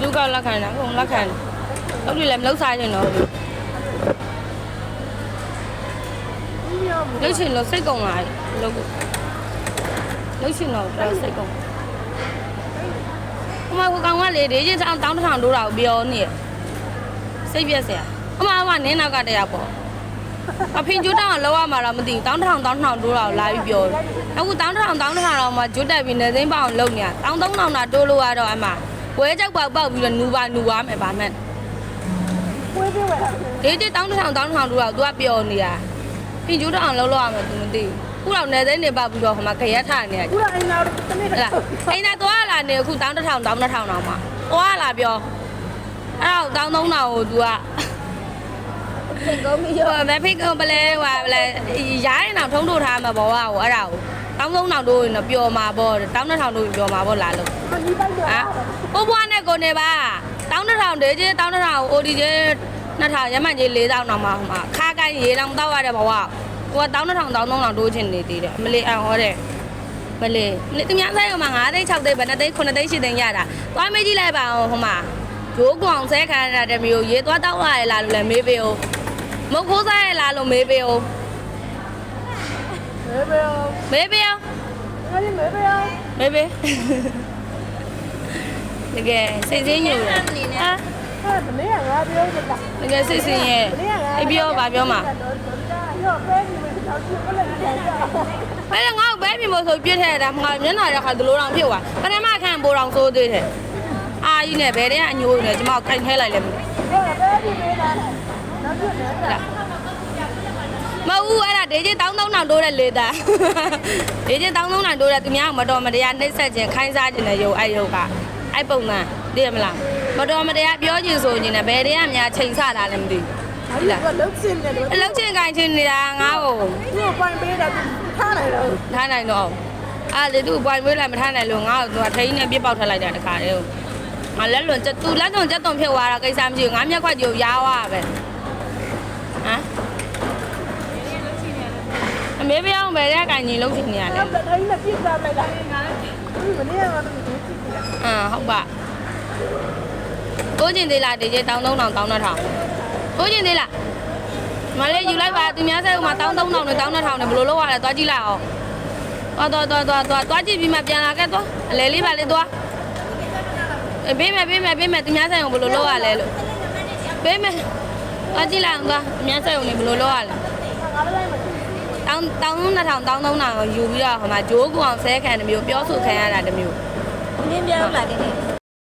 သူကလက်ခံတာအကုန်လက်ခံတယ်လောက်တွေလည်းမလောက်စားချင်တော့ဘူးလောက်ချင်လို့စိတ်ကုန်လာလို့လောက်ချင်တော့တော်စိတ်ကုန်အမကကောင်ကလေဒီချင်းတောင်းတောင်းထောင်တိုးတာကိုပြောနေစိတ်ပြက်စရာအမနင်းနောက်ကတရားပေါ့အဖေကျွတ်တောင်းလောက်ရမှာတော့မသိဘူးတောင်းထောင်တိုးတာကိုလာပြီးပြောအခုတောင်းထောင်တော့မှကျွတ်တက်ပြီးနေသိမ်းပအောင်လုပ်နေတာတောင်း3000တာတိုးလို့ရတော့အမဝဲကြောက်ပေါက်ပြီးတော့နူပါမယ်ဗာမှန်ဝဲပြေးဝဲဒီတိတောင်းထောင်တိုးတာကို तू ကပြောနေတာဖေကျွတ်တောင်းလောက်ရမှာ तू မသိဘူးခုတော့နေသိမ်းနေပါပြီးတော့ဟိုမှာခရက်ထနေရတယ်ခုတော့အိမ်သားတနေ့လားအိမ်သားသွားလာနေအခုတောင်း1000တောင်း2000တော့မှသွားလာပြောအဲ့တော့တောင်း3000ကို तू ကဖိတ်ကုန်ပြီရောမဖိတ်ကုန်ပလဲဟိုပလဲရိုင်းအောင်ထုံးထုတ်ထားမှာပေါ့ဟာအဲ့ဒါကိုတောင်း3000တို့ရင်တော့ပျော်မှာပေါ့တောင်း2000တို့ရင်ပျော်မှာပေါ့လာလို့ဟာကိုဘွားနဲ့ကိုနေပါတောင်း2000ဒေးချင်းတောင်း2000အိုဒီချင်း2000ရမှန်ကြီး4000တော့မှဟိုမှာခါကိုင်းရေတောင်တောက်ရတယ်ပေါ့ဟာကိုကတောင်း2000တောင်း3000တို့ချင်းနေသေးတယ်မလေးအောင်ဟောတဲ့မလေးသူများဆိုင်ဟိုမှာ9သိန်း6သိန်းဘယ်2သိန်း9သိန်း10သိန်းရတာသွားမေးကြည့်လိုက်ပါအောင်ဟိုမှာဂျိုးကောင်ဆဲခံရတဲ့မျိုးရေသွားတောက်ရလားလို့လည်းမေးပေးဦးမဟုတ်ခိုးစားရလားလို့မေးပေးဦးမေးပေးအောင်မေးပေးတကယ်စိတ်စင်းညို့တယ်ဟာမနေ့ကငါပြောတာတကယ်စိတ်စင်းရဲ့အပြောပါပြောမှာဘယ်ငါ့ဘဲပြီမို့ဆိုပြစ်ထဲတာငါမျက်နှာရခါဒလိုတောင်ဖြစ်သွားပထမခံပိုးတောင်စိုးသေးတယ်အာကြီးနဲ့ဘယ်တည်းကအညိုးနေကျမကိုခိုင်ထဲလိုက်လဲမသိမဟုတ်အဲ့ဒါဒေးချင်းတောင်းတိုးတဲ့လေတာဒေးချင်းတောင်းတိုးတဲ့သူများမတော်မတရားနှိပ်စက်ခြင်းခိုင်းစားခြင်းနဲ့ရုပ်အဲ့ရုပ်ကအဲ့ပုံစံသိရမလားမတော်မတရားပြောခြင်းဆိုခြင်းနဲ့ဘယ်တည်းကများချိန်ဆတာလည်းမသိဘူးဟုတ်လားလှုပ်ချင်းနဲ့လှုပ်ချင်းခိုင်းချင်းနေတာငါ့ကိုသူ့ပိုင်ပေးတာထားနိုင်တော့အဲ့လေသူ့ပိုင်ပေးလိုက်မထားနိုင်လို့ငါ့ကိုသူကထိန်းနဲ့ပြစ်ပေါက်ထလိုက်တာတခါတည်းငါလက်လွန်သူလက်လွန်ချက်တုံဖြစ်သွားတာကိစ္စမရှိဘူးငါမျက်ခွက်ကြီးကိုရားသွားပဲဟမ်အမေပြောင်းပဲတဲ့ကင်ကြီးလုံးချင်နေရတယ်။ထိုင်းနဲ့ပြစ်စားလိုက်တာငါလည်းမနေ့ကမှသူကြည့်ကြည့်တာ။ဟုတ်ပါ။ကိုကျင်သေးလားဒီကျေတောင်း3000တောင်း2000။ကိုကျင်သေးလား။မလေးယူလိုက်ပါသူများဆိုင်ကမှတောင်း3000နဲ့တောင်း2000နဲ့ဘယ်လိုလုပ်ရလဲသွားကြည့်လိုက်အောင်။သွားကြည့်ပြီးမှပြန်လာခဲ့သွား။အလဲလေးပါလေသွား။ပေးမယ်သူများဆိုင်ကဘယ်လိုလုပ်ရလဲလို့။ပေးမယ်။သွားကြည့်လိုက်အောင်သွား။များဆိုင်ကဘယ်လိုလုပ်ရလဲ။တောင်း2000တောင်း3000ကိုယူပြီးတော့ဟိုမှာဂျိုးကောင်ဆဲခံတမျိုးပြောဆိုခံရတာတမျိုးနင်းပြောလာတယ်